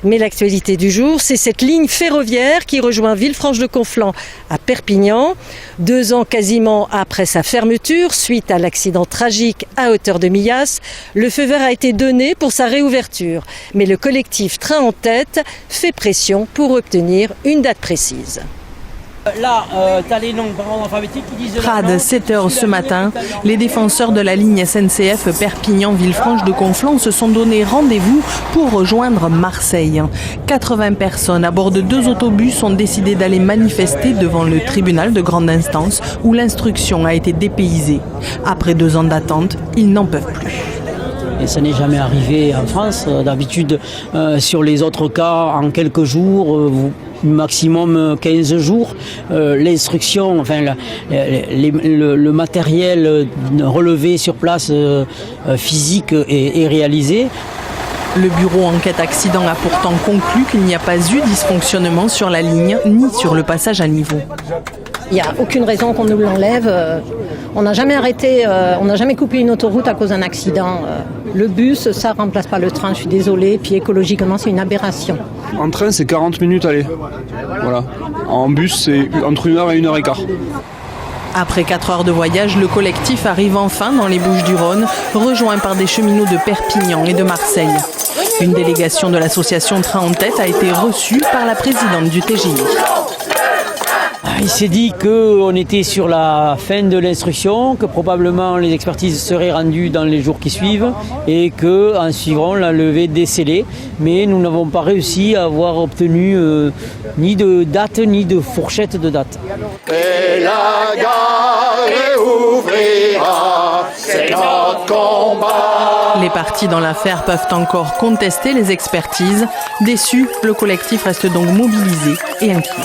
Mais l'actualité du jour, c'est cette ligne ferroviaire qui rejoint Villefranche-de-Conflans à Perpignan. 2 ans quasiment après sa fermeture, suite à l'accident tragique à hauteur de Millas, le feu vert a été donné pour sa réouverture. Mais le collectif Train en tête fait pression pour obtenir une date précise. Là, tu as les noms par ordre alphabétique qui disent... Prades, 7h ce matin, les défenseurs de la ligne SNCF Perpignan-Villefranche-de-Conflans se sont donné rendez-vous pour rejoindre Marseille. 80 personnes à bord de 2 autobus ont décidé d'aller manifester devant le tribunal de grande instance où l'instruction a été dépaysée. Après 2 ans d'attente, ils n'en peuvent plus. Et ça n'est jamais arrivé en France. D'habitude, sur les autres cas, en quelques jours, maximum 15 jours, l'instruction, enfin le matériel relevé sur place physique est réalisé. Le bureau enquête accident a pourtant conclu qu'il n'y a pas eu dysfonctionnement sur la ligne ni sur le passage à niveau. Il n'y a aucune raison qu'on nous l'enlève. On n'a jamais arrêté, on n'a jamais coupé une autoroute à cause d'un accident. Le bus, ça ne remplace pas le train, je suis désolée. Puis écologiquement, c'est une aberration. En train, c'est 40 minutes aller. Voilà. En bus, c'est entre 1h et 1h15. Après 4 heures de voyage, le collectif arrive enfin dans les Bouches-du-Rhône, rejoint par des cheminots de Perpignan et de Marseille. Une délégation de l'association Train en tête a été reçue par la présidente du TGI. Il s'est dit qu'on était sur la fin de l'instruction, que probablement les expertises seraient rendues dans les jours qui suivent et qu'en suivront la levée des scellés. Mais nous n'avons pas réussi à avoir obtenu ni de date ni de fourchette de date. Et la gare ouvrira, c'est notre combat. Les parties dans l'affaire peuvent encore contester les expertises. Déçu, le collectif reste donc mobilisé et inquiet.